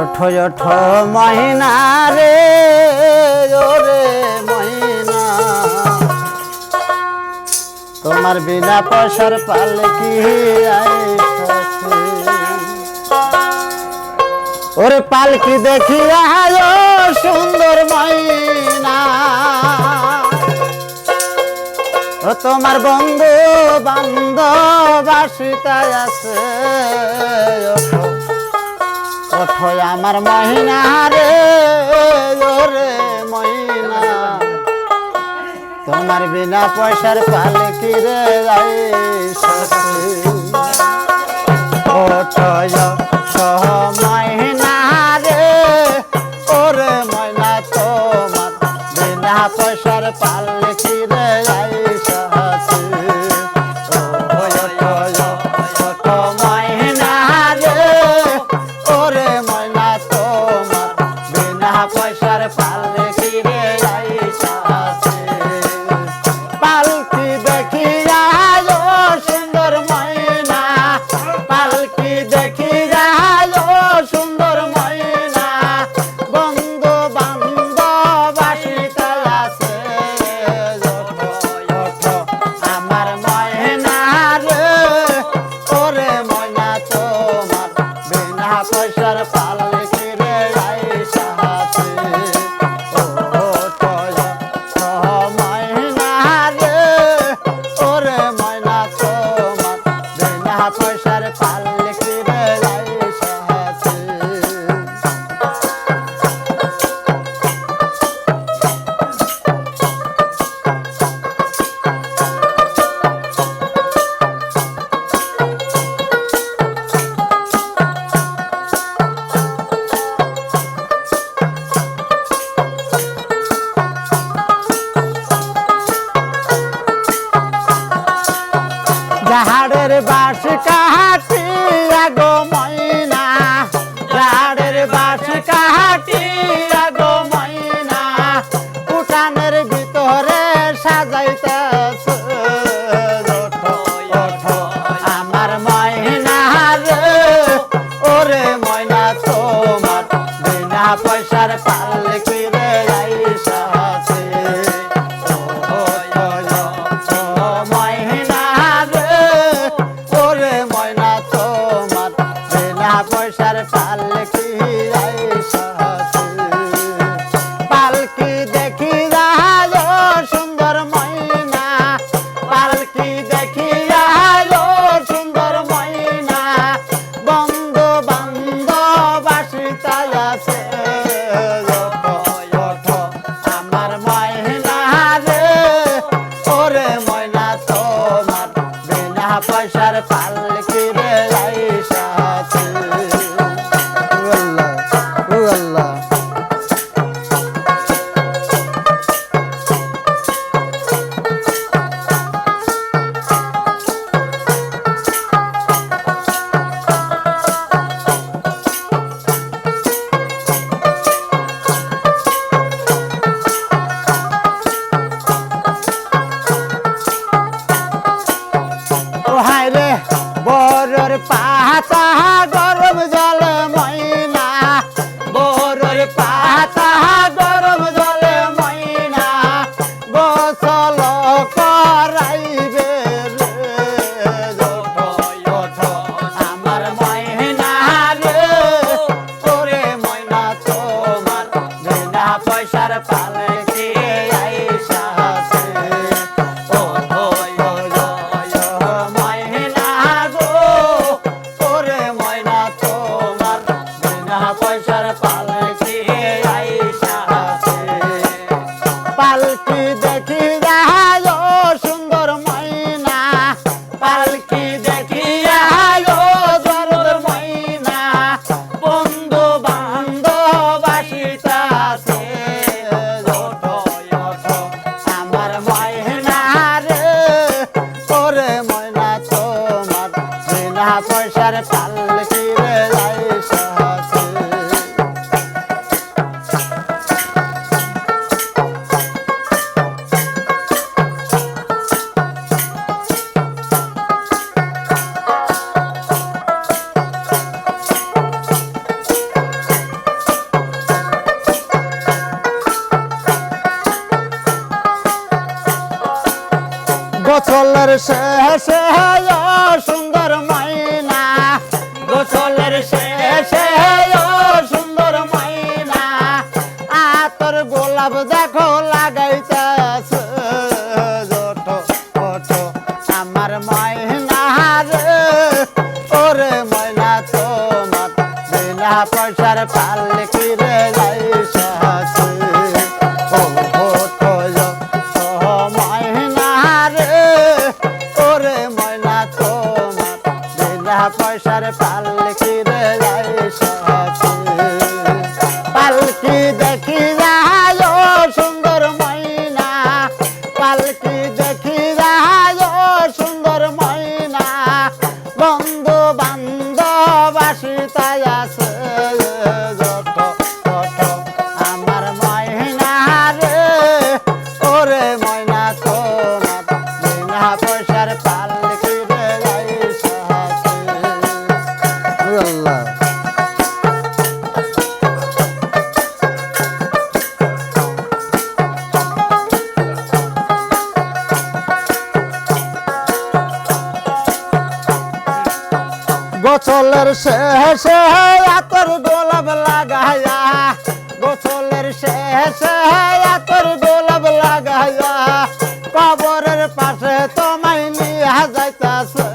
ওঠো ওঠো মহিনা রে ওরে মহিনা, তোমার বিনা পয়সার পালকি আইতাছে। ওরে পালকি দেখিয়া সুন্দর মহিনা, ও তোমার বন্ধু বান্ধব আসিতায় আছে। ওঠো আমার মহিনা রে ওরে মহিনা, তোমার বিনা পয়সার পালকি রে আইতাছে। ওঠো সহ মহিনা রে ওরে মহিনা, তোমার বিনা পয়সার পালকি রে আইতাছে। ওঠো মহিনা রে ওরে মহিনা, তোমার বিনা পয়সার পালকি রে আইতাছে। পালকি দেখিয়া সুন্দর মহিনা, পালকি দেখিয়া সুন্দর মহিনা, বন্ধু বান্ধব আসিতায় আছে। ওঠো আমার মহিনা রে ওরে মহিনা, তোমার বিনা পয়সার পালকি রে আইতাছে। ওঠো মহিনা রে ওরে মহিনা, তোমার বিনা পয়সার পালকি রে আইতাছে। ঝাড়ের বাঁশ কাটিয়া গো ময়না, ঝাড়ের বাঁশ কাটিয়া গো ময়না, উঠানের ভিতরে সাজাইতেছে। ওঠো আমার ময়না রে ওরে ময়না, তোমার বিনা পয়সার পালকি রে আইতাছে। ময়না রে ওরে ময়না, তোমার বিনা পয়সার পালকি আইতাছে। পালকি দেখিয়া সুন্দর ময়না, পালকি দেখিয়া সুন্দর ময়না, বন্ধু বান্ধব আসিতায় আছে। ওঠো আমার ময়না রে ওরে ময়না, তোমার বিনা পয়সার পালকি রে আইতাছে। আল্লাহ ও আল্লাহ, ও হায় রে বরর পাতা গরম জল ময়না, বরর পাতা গরম জল ময়না, গোসল করাইবে রে। ওঠো আমার ময়না রে ওরে ময়না, তোমার বিনা পয়সার পালকি আইতাছে। ময়না গো ওরে ময়না, তোমার বিনা পয়সার পালকি আইতাছে। পালকি দেখিয়া সুন্দর ময়না, পালকি দেখিয়া সুন্দর ময়না, বন্ধু বান্ধব আসিতাছে। ওঠো আমার ময়না রে ওরে ময়না, তোমার বিনা পয়সার পালকি রে আইতাছে। পয়সার পালকি রে যাই সাথে ও ওঠো ও ময়না রে ওরে ময়না তোমার বিনা পয়সার পালকি রে যাই সাথে পালকি দেখি যায় সুন্দর ময়না পালকি দেখি যায় সুন্দর ময়না বন্ধু বান্ধব আসিতাই আছে যত তত আমার ময়না রে ওরে ময়না তোমার বিনা পয়সার পালকি রে যাই সাথে আল্লাহ গোসলের শেষে আতর গোলাপ লাগাইয়া গোসলের শেষে আতর গোলাপ লাগাইয়া কবরের পাশে তোমায় নিয়ে যাইতাছে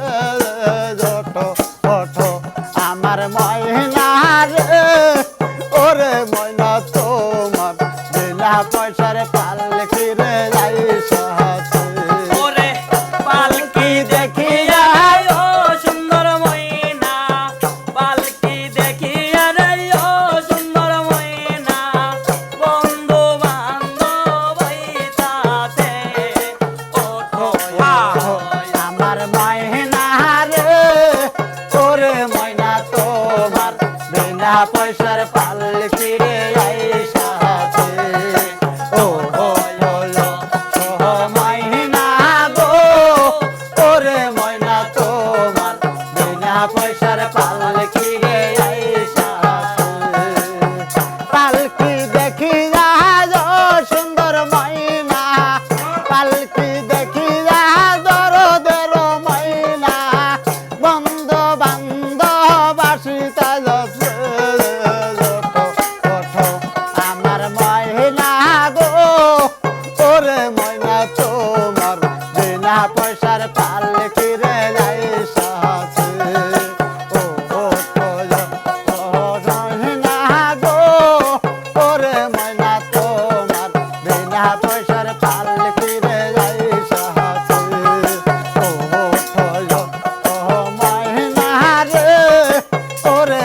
ওঠো ওঠো আমার ময়না রে ওরে ময়না তোমার বিনা পয়সার পালকি রে যাই সাথে ওরে পালকি দেখিয়া ও সুন্দর ময়না পালকি দেখিয়া রে ও সুন্দর ময়না বন্ধু বান্ধব হইতাছে ওঠো আমার ময়না রে ওরে ময়না তোমার বিনা পয়সার পালকি রে যাই সাথে ও ময়না গো ওরে ময়না তোমার বিনা পয়সার পালকি রে যাই সাথে পালকি দেখি যায় সুন্দর ময়না পালকি দেখি যায় দরদের ময়না বন্ধু বান্ধব আসিতা যাচ্ছে ওঠো আমার ময়না গো ওরে ময়না তোমার বিনা পয়সার পালকি রে যাই সাথে ও ওঠো ময়না গো ওরে ময়না তোমার বিনা পয়সার পালকি রে যাই সাথে ও ওঠো ময়না রে ওরে